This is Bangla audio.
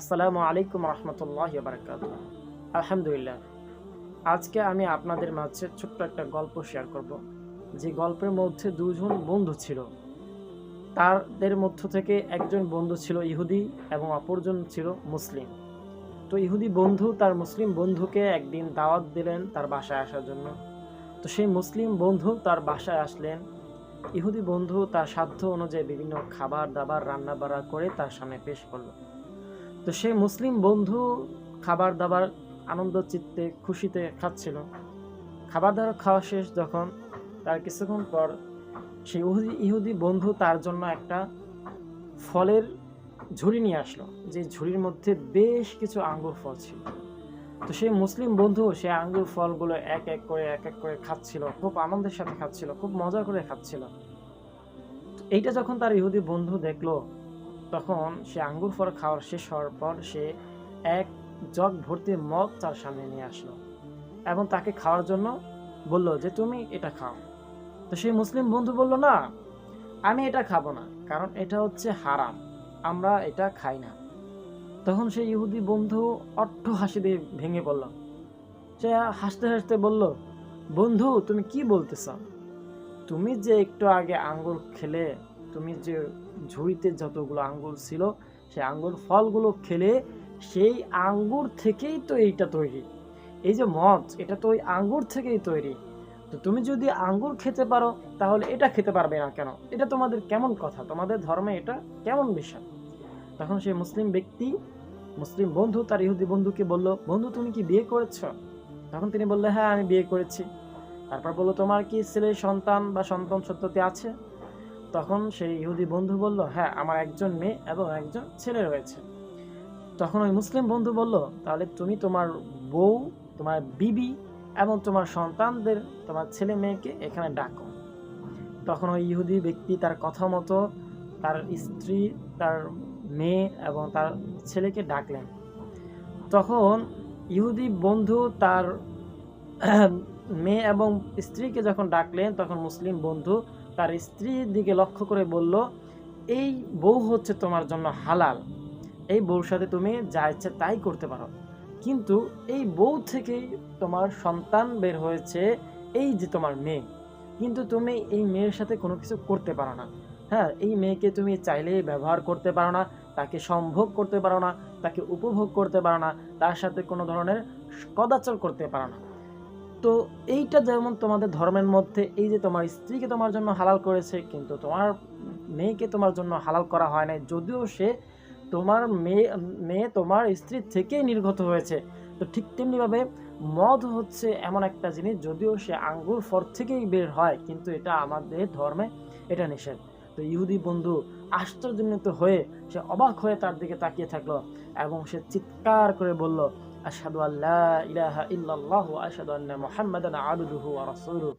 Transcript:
আসসালামু আলাইকুম রহমতুল্লাহি ওয়া বারাকাতুহু। আলহামদুলিল্লাহ, আজকে আমি আপনাদের মাঝে ছোট্ট একটা গল্প শেয়ার করব। যে গল্পের মধ্যে দুজন বন্ধু ছিল। তাদের মধ্য থেকে একজন বন্ধু ছিল ইহুদি এবং অপরজন ছিল মুসলিম। তো ইহুদি বন্ধু তার মুসলিম বন্ধুকে একদিন দাওয়াত দিলেন তার বাসায় আসার জন্য। তো সেই মুসলিম বন্ধু তার বাসায় আসলেন। ইহুদি বন্ধু তার সাধ্য অনুযায়ী বিভিন্ন খাবার দাবার রান্না বাড়া করে তার সামনে পেশ করলো। তো সেই মুসলিম বন্ধু খাবার দাবার আনন্দ চিত্তে খুশিতে খাচ্ছিল। খাবার দাবার খাওয়া শেষ যখন, তার কিছুক্ষণ পর সেই ইহুদি বন্ধু তার জন্য একটা ফলের ঝুড়ি নিয়ে আসলো, যে ঝুড়ির মধ্যে বেশ কিছু আঙ্গুর ফল ছিল। তো সেই মুসলিম বন্ধু সেই আঙ্গুর ফলগুলো এক এক করে খাচ্ছিল, খুব আনন্দের সাথে খাচ্ছিল, খুব মজা করে খাচ্ছিল। এইটা যখন তার ইহুদি বন্ধু দেখলো, তখন সে আঙ্গুর ফল খাওয়ার শেষ হওয়ার পর সে এক জগ ভর্তি মদ তার সামনে নিয়ে আসলো এবং তাকে খাওয়ার জন্য বলল যে তুমি এটা খাও। তো সেই মুসলিম বন্ধু বলল, না, আমি এটা খাবো না, কারণ এটা হচ্ছে হারাম, আমরা এটা খাই না। তখন সেই ইহুদি বন্ধু অট্ট হাসি দিয়ে ভেঙে পড়ল। সে হাসতে হাসতে বলল, বন্ধু তুমি কি বলতেছ? তুমি যে একটু আগে আঙ্গুর খেলে, তুমি যে ঝুড়িতে যতগুলো আঙ্গুর ছিল সেই আঙ্গুর ফলগুলো খেলে, সেই আঙ্গুর থেকেই তো এইটা তৈরি। এই যে মদ, এটা তো ওই আঙ্গুর থেকেই তৈরি। তো তুমি যদি আঙ্গুর খেতে পারো, তাহলে এটা খেতে পারবে না কেন? এটা তোমাদের কেমন কথা? তোমাদের ধর্মে এটা কেমন বিষয়? তখন সেই মুসলিম বন্ধু তার ইহুদি বন্ধুকে বলল, বন্ধু তুমি কি বিয়ে করেছো? তখন তিনি বললে, হ্যাঁ আমি বিয়ে করেছি। তারপর বললো, তোমার কি ছেলে সন্তান বা সন্তান সন্ততি আছে? তখন সেই ইহুদি বন্ধু বলল, হ্যাঁ আমার একজন মেয়ে এবং একজন ছেলে রয়েছে। তখন ওই মুসলিম বন্ধু বলল, তাহলে তুমি তোমার বউ, তোমার বিবি এবং তোমার সন্তানদের, তোমার ছেলে মেয়েকে এখানে ডাকো। তখন ওই ইহুদি ব্যক্তি তার কথা মতো তার স্ত্রী, তার মেয়ে এবং তার ছেলেকে ডাকলেন। তখন ইহুদি বন্ধু তার মেয়ে এবং স্ত্রীকে যখন ডাকলেন, তখন মুসলিম বন্ধু তার স্ত্রীর দিকে লক্ষ্য করে বলল, এই বউ হচ্ছে তোমার জন্য হালাল, এই বউর সাথে তুমি যা ইচ্ছা তাই করতে পারো, কিন্তু এই বউ থেকেই তোমার সন্তান বের হয়েছে, এই যে তোমার মেয়ে, কিন্তু তুমি এই মেয়ের সাথে কোনো কিছু করতে পারো না। হ্যাঁ, এই মেয়েকে তুমি চাইলেই ব্যবহার করতে পারো না, তাকে সম্ভোগ করতে পারো না, তাকে উপভোগ করতে পারো না, তার সাথে কোনো ধরনের কদাচল করতে পারো না। তো এইটা যেমন তোমাদের ধর্মের মধ্যে এই যে তোমার স্ত্রীকে তোমার জন্য হালাল করেছে, কিন্তু তোমার মেয়েকে তোমার জন্য হালাল করা হয় নাই, যদিও সে তোমার মেয়ে তোমার স্ত্রীর থেকেই নির্গত হয়েছে। তো ঠিক তেমনিভাবে মদ হচ্ছে এমন একটা জিনিস, যদিও সে আঙ্গুর ফল থেকেই বের হয়, কিন্তু এটা আমাদের ধর্মে এটা নিষেধ। তো ইহুদি বন্ধু আশ্চর্যান্বিত হয়ে, সে অবাক হয়ে তার দিকে তাকিয়ে থাকলো এবং সে চিৎকার করে বলল, আশহাদু আল্লা ইলাহা ইল্লাল্লাহু ওয়া আশহাদু আন্না মুহাম্মাদান আবদুহু ওয়া রাসূলুহু।